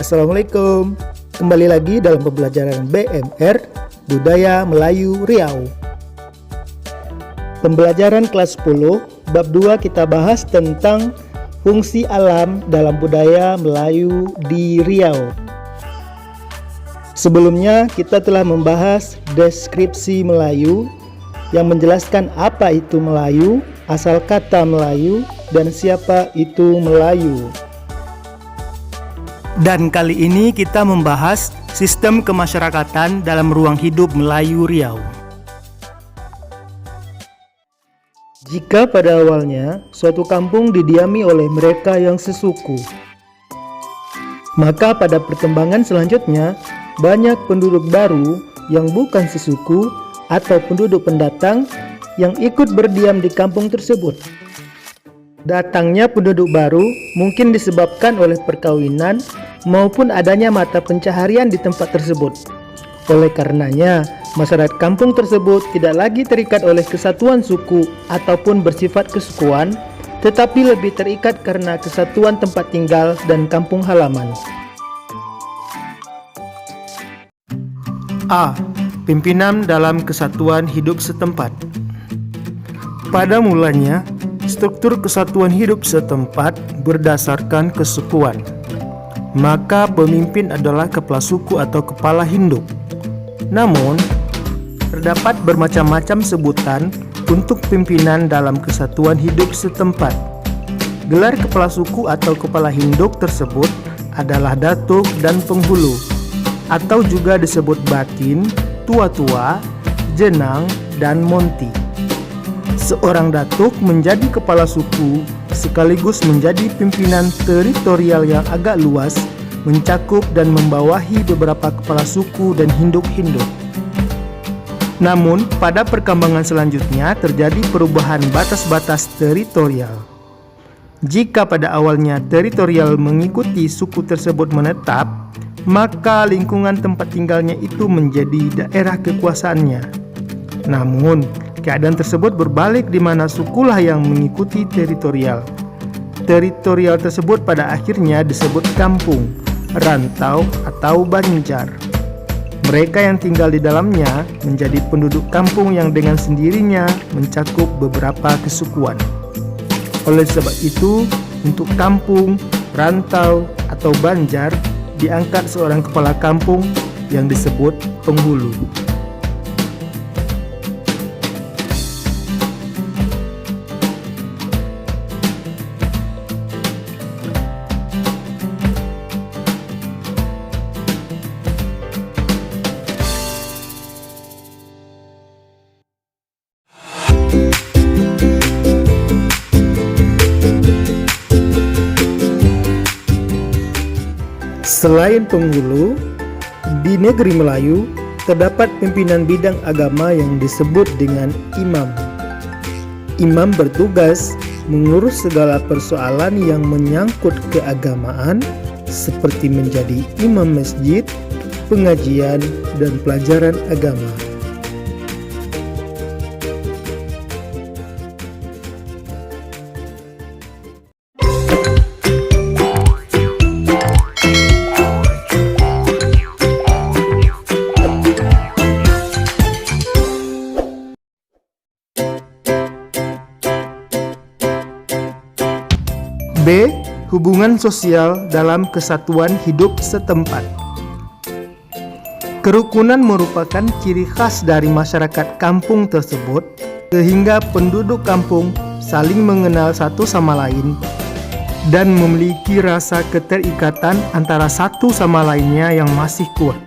Assalamualaikum. Kembali lagi dalam pembelajaran BMR Budaya Melayu Riau. Pembelajaran kelas 10 bab 2 kita bahas tentang fungsi alam dalam budaya Melayu di Riau. Sebelumnya kita telah membahas deskripsi Melayu yang menjelaskan apa itu Melayu, asal kata Melayu, dan siapa itu Melayu. Dan kali ini kita membahas sistem kemasyarakatan dalam ruang hidup Melayu Riau. Jika pada awalnya suatu kampung didiami oleh mereka yang sesuku, maka pada perkembangan selanjutnya banyak penduduk baru yang bukan sesuku atau penduduk pendatang yang ikut berdiam di kampung tersebut. Datangnya penduduk baru mungkin disebabkan oleh perkawinan maupun adanya mata pencaharian di tempat tersebut. Oleh karenanya, masyarakat kampung tersebut tidak lagi terikat oleh kesatuan suku ataupun bersifat kesukuan, tetapi lebih terikat karena kesatuan tempat tinggal dan kampung halaman. A. Pimpinan dalam kesatuan hidup setempat. Pada mulanya, struktur kesatuan hidup setempat berdasarkan kesukuan. Maka pemimpin adalah kepala suku atau kepala induk. Namun, terdapat bermacam-macam sebutan untuk pimpinan dalam kesatuan hidup setempat. Gelar kepala suku atau kepala induk tersebut adalah datuk dan penghulu, atau juga disebut batin, tua-tua, jenang, dan monti. Seorang datuk menjadi kepala suku sekaligus menjadi pimpinan teritorial yang agak luas, mencakup dan membawahi beberapa kepala suku dan induk-induk. Namun, pada perkembangan selanjutnya terjadi perubahan batas-batas teritorial. Jika pada awalnya teritorial mengikuti suku tersebut menetap, maka lingkungan tempat tinggalnya itu menjadi daerah kekuasaannya. Namun, keadaan tersebut berbalik di mana sukulah yang mengikuti teritorial. Teritorial tersebut pada akhirnya disebut kampung, rantau, atau banjar. Mereka yang tinggal di dalamnya menjadi penduduk kampung yang dengan sendirinya mencakup beberapa kesukuan. Oleh sebab itu, untuk kampung, rantau, atau banjar diangkat seorang kepala kampung yang disebut penghulu. Selain penghulu, di negeri Melayu terdapat pimpinan bidang agama yang disebut dengan imam. Imam bertugas mengurus segala persoalan yang menyangkut keagamaan seperti menjadi imam masjid, pengajian, dan pelajaran agama. B. Hubungan sosial dalam kesatuan hidup setempat. Kerukunan merupakan ciri khas dari masyarakat kampung tersebut, sehingga penduduk kampung saling mengenal satu sama lain dan memiliki rasa keterikatan antara satu sama lainnya yang masih kuat.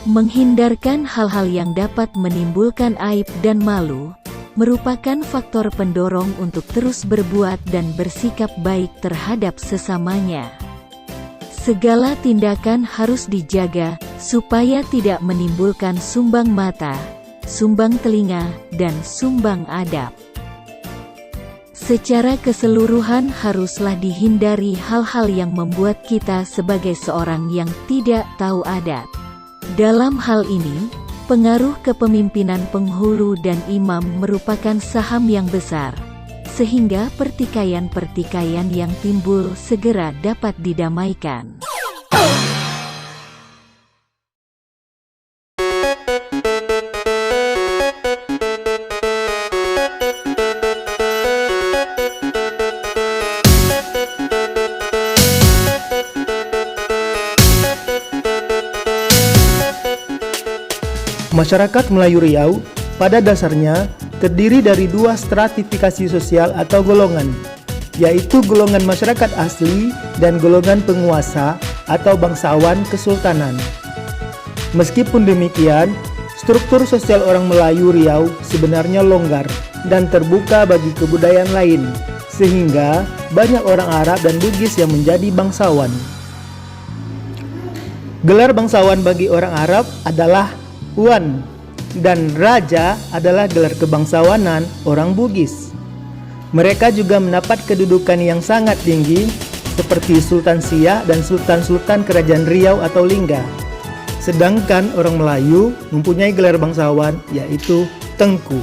Menghindarkan hal-hal yang dapat menimbulkan aib dan malu merupakan faktor pendorong untuk terus berbuat dan bersikap baik terhadap sesamanya. Segala tindakan harus dijaga supaya tidak menimbulkan sumbang mata, sumbang telinga, dan sumbang adab. Secara keseluruhan haruslah dihindari hal-hal yang membuat kita sebagai seorang yang tidak tahu adat. Dalam hal ini, pengaruh kepemimpinan penghulu dan imam merupakan saham yang besar, sehingga pertikaian-pertikaian yang timbul segera dapat didamaikan. Masyarakat Melayu Riau pada dasarnya terdiri dari dua stratifikasi sosial atau golongan, yaitu golongan masyarakat asli dan golongan penguasa atau bangsawan kesultanan. Meskipun demikian, struktur sosial orang Melayu Riau sebenarnya longgar dan terbuka bagi kebudayaan lain, sehingga banyak orang Arab dan Bugis yang menjadi bangsawan. Gelar bangsawan bagi orang Arab adalah Wan, dan Raja adalah gelar kebangsawanan orang Bugis. Mereka juga mendapat kedudukan yang sangat tinggi seperti Sultan Siak dan Sultan-Sultan Kerajaan Riau atau Lingga. Sedangkan orang Melayu mempunyai gelar bangsawan yaitu Tengku.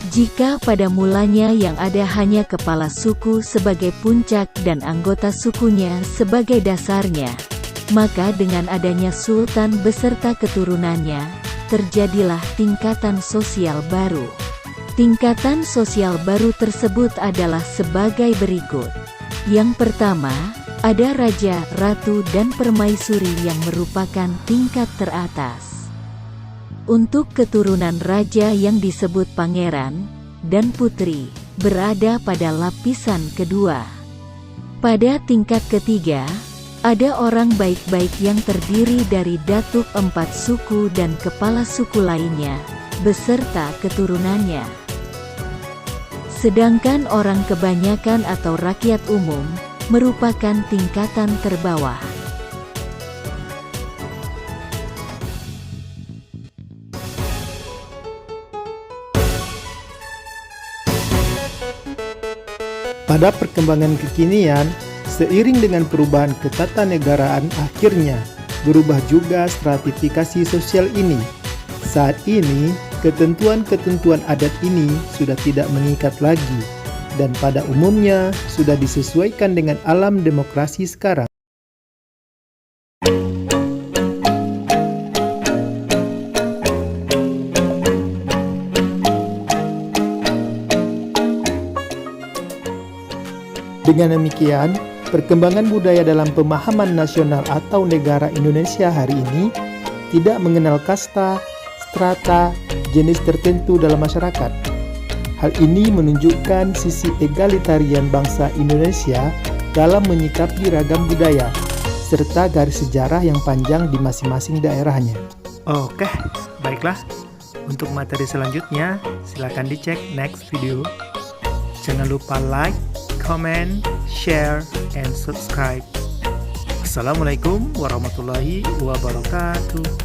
Jika pada mulanya yang ada hanya kepala suku sebagai puncak dan anggota sukunya sebagai dasarnya, maka dengan adanya sultan beserta keturunannya, terjadilah tingkatan sosial baru. Tingkatan sosial baru tersebut adalah sebagai berikut. Yang pertama, ada raja, ratu, dan permaisuri yang merupakan tingkat teratas. Untuk keturunan raja yang disebut pangeran dan putri, berada pada lapisan kedua. Pada tingkat ketiga, ada orang baik-baik yang terdiri dari datuk 4 suku dan kepala suku lainnya, beserta keturunannya. Sedangkan orang kebanyakan atau rakyat umum, merupakan tingkatan terbawah. Pada perkembangan kekinian, seiring dengan perubahan ketatanegaraan akhirnya berubah juga stratifikasi sosial ini. Saat ini, ketentuan-ketentuan adat ini sudah tidak mengikat lagi dan pada umumnya sudah disesuaikan dengan alam demokrasi sekarang. Dengan demikian, perkembangan budaya dalam pemahaman nasional atau negara Indonesia hari ini tidak mengenal kasta, strata, jenis tertentu dalam masyarakat. Hal ini menunjukkan sisi egalitarian bangsa Indonesia dalam menyikapi ragam budaya, serta garis sejarah yang panjang di masing-masing daerahnya. Oke, baiklah. Untuk materi selanjutnya, silakan dicek next video. Jangan lupa like, comment, share, and subscribe. Assalamualaikum warahmatullahi wabarakatuh.